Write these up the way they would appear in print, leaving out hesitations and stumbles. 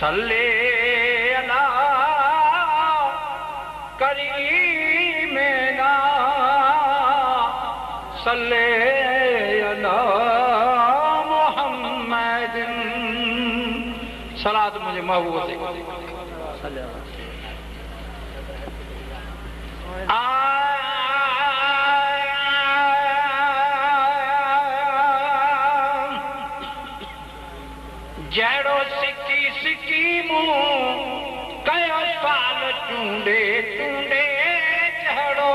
सल्ले अला करीमेना सल्ले अला मुहम्मदिन। सलात मुझे महबूब से जड़ो सिक्की सिक्की मुंह कयो साल चूंडे चूंडे जड़ो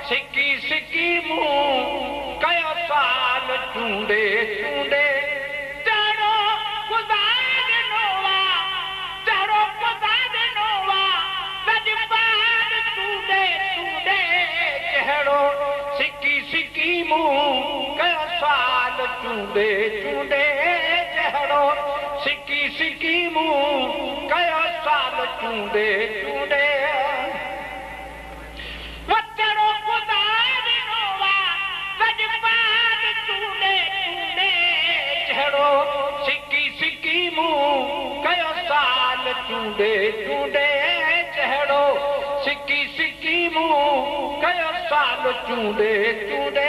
सिक्की सिक्की मुंह कयो साल चूंडे चूंडे जड़ो खुदा नोवा जड़ो खुदा नोवा सजपाद चूंडे चूंडे जड़ो सिक्की सिक्की मुंह कयो साल चूंडे चूंडे जड़ो सिक्की सिक्की मुंह कयो साल चूंडे चूंडे वचड़ो खुदा नोवा सजपाद चूंडे चूंडे जड़ो सिक्की सिक्की मुंह कयो साल चूंडे चूंडे जड़ो सिक्की सिक्की मुंह कयो साल चूंडे चूंडे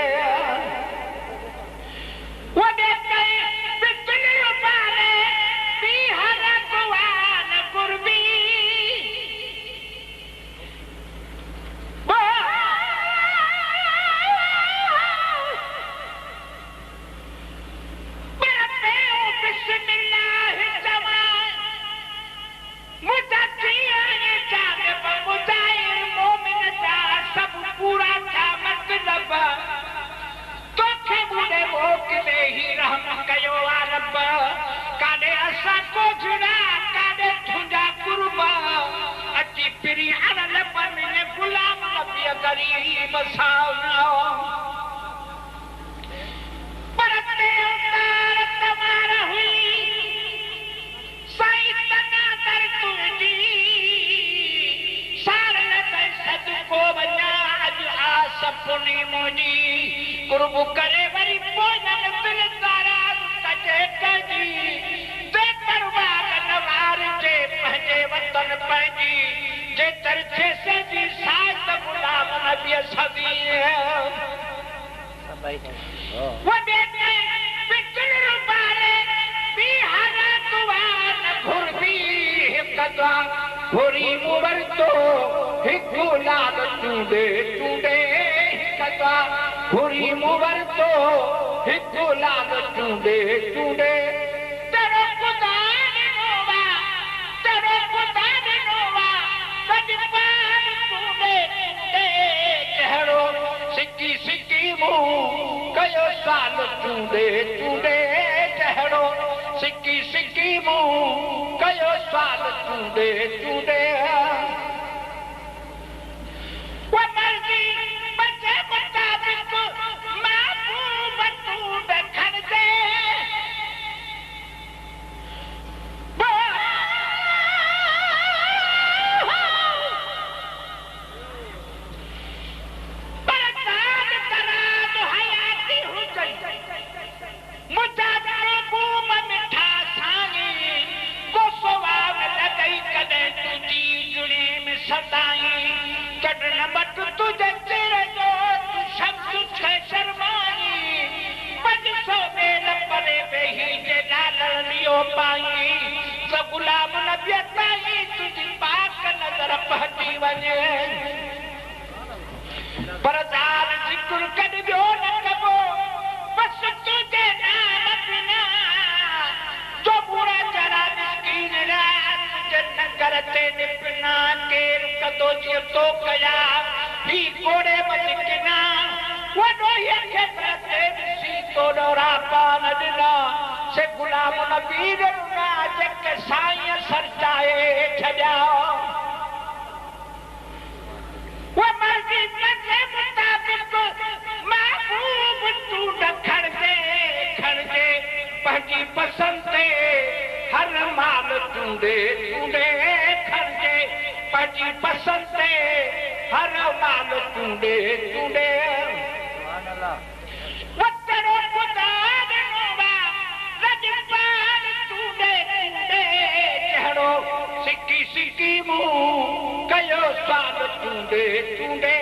सिकी मुंह कयो साल चूंडे चूंडे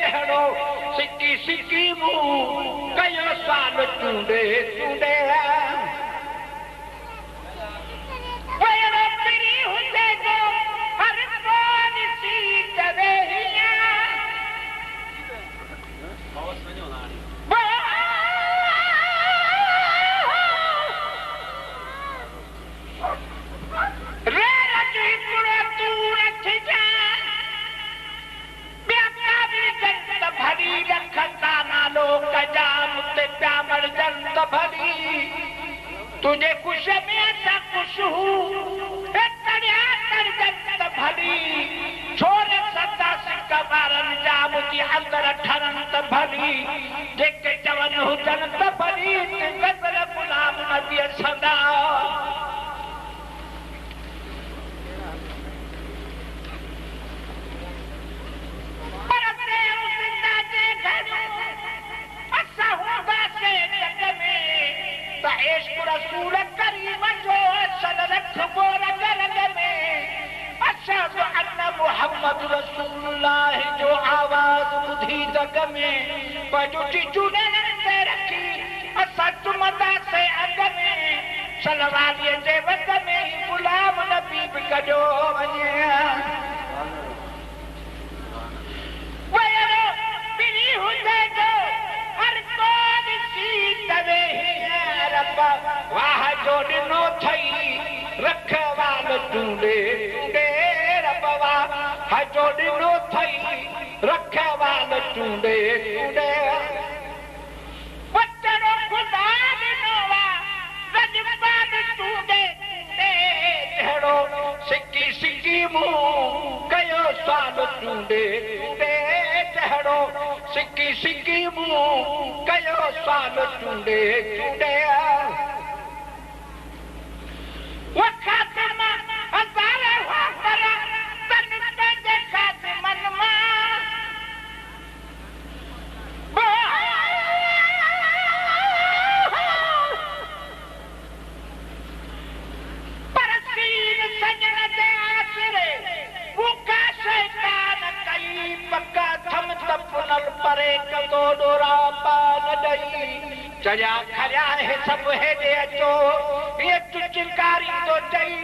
जहिड़ो सिकी मुंह कयो साल चूंडे चूंडे तुझे कुछ में ऐसा कुछ हूँ भली छोरे सदा सिक्का बारन जामुती अंदर ठरन त भली जेके जवन हुजन त भली गजल गुलाम नबी सदा रसूल करीम जो सल रख बोल गरग में अशहदु अन्न मुहम्मद रसूलुल्लाह जो आवाज बुधी जग में पजुटी चुने से रखी असा तुमदा से अग में सलवाली जे वग में गुलाम नबी कजो वने वयरो बिनी हुजे जो हर कोन सी तवे रब्बा वाह जोड़नो थई रखवाल चूंडे चूंडे रब्बा वाह जोड़नो थई रखवाल चूंडे चूंडे वचनो खुदा दिनोवा रजबान चूंडे चूंडे जहिड़ो सिकी मुंह कयो साल चूंडे चूंडे जहिड़ो सिकी मुंह कयो साल चूंडे चूंडे वखातमा हज़ारे वापर तन पंहिंजे खातमन मां परसीन सजण जे आसरे मुका शैतान कई पका थम तपुनल परे कदो डोरा पान दई चया खरिया है सब है दे अचो ये चिंकारी तो चई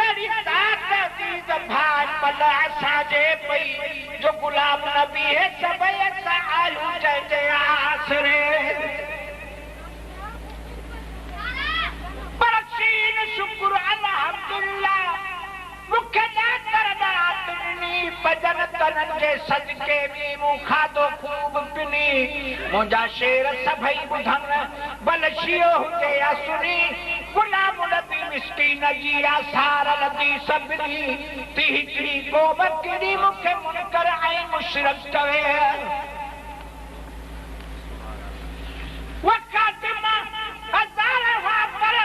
अड़ी साथ अजीज भाज पला साजे पई जो गुलाम नबी है सब ऐसा आयु जय आसरे परसीन शुक्र अल्हम्दुलिल्लाह मुखे ना करदा तुनी भजन तनन जे सदके भी मुखा तो खूब पिनी मुंजा शेर सभई बुधन बलशियो हुते या सुनी गुलाम नबी मिस्कीन जी आसार लदी सबनी तिहरी को बकरी मुखे मुनकर ऐ मुशरक कवे वक़्त मा हजार वापर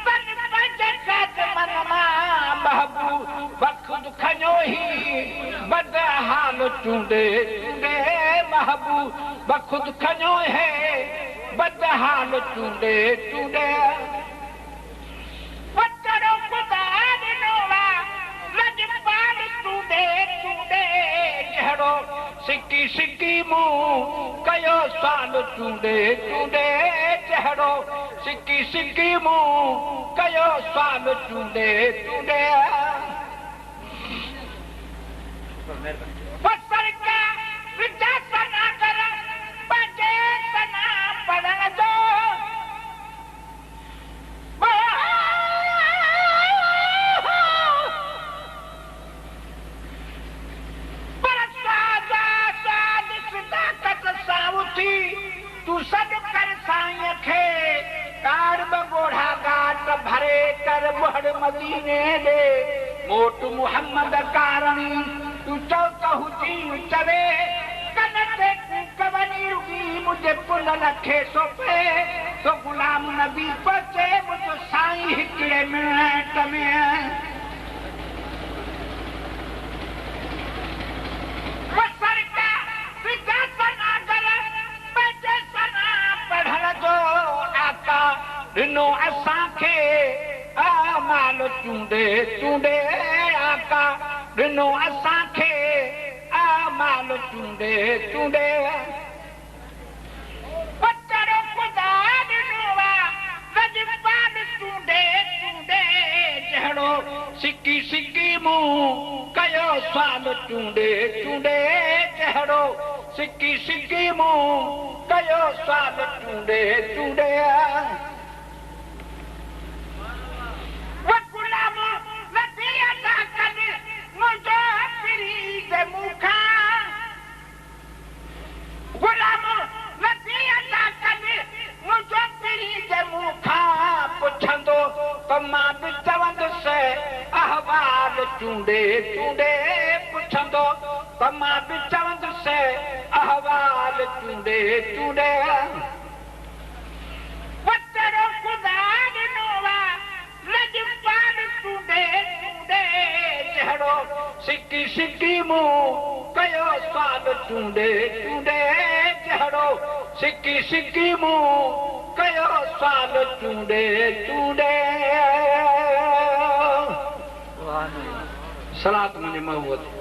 तन पंहिंजे खातमन मां महबूब खुद खनो ही बद हाल चूंडे चूंडे महबूब खुद खनो है बद हाल चूंडे चूंडे वचनो खुदा दिनोवा रजपाल चूंडे चूंडे जहिड़ो सिकी मुंह कयो साल चूंडे चूंडे जहिड़ो सिकी मुंह कयो साल चूंडे चूंडे बसर का विचासना कर बजे सना पढ़न दो तू सद कर साईं खे कार बगोढ़ा गाट भरे कर बहड़ मदीने दे मोट मुहम्मद कारणी तू चौ कहूची चवे कनते कवनी रुगी मुझे पुन लखे सोपे तो गुलाम नबी बचे मुझे साईं हिकड़े मिनट में बसर का विचासना कर बजे सना पढ़ण जो आका ॾिनो असांखे आमाल चूंडे चूंडे आका का ॾिनो असांखे आमाल चूंडे चूंडे पत्थर खुदा ॾिनो रजपाल चूंडे चूंडे जहिड़ो सिकी सिकी मूं कयो साल चूंडे चूंडे जहिड़ो सिकी सिकी मूं कयो साल चूंडे चूंडे मां बि चवंदुसि अहवाल चूंडे चूंडे पुछंदो त मां बि चवंदुसि अहवाल चूंडे चूंडे पत्थर खुदा ॾिनो रजपाल चूंडे चूंडे जहिड़ो सिकी सिकी मूं कयो साल चूंडे चूंडे जहिड़ो सिकी सिकी मूं कयो साल चूंडे चूंडे सलात मुंहिंजे महबूब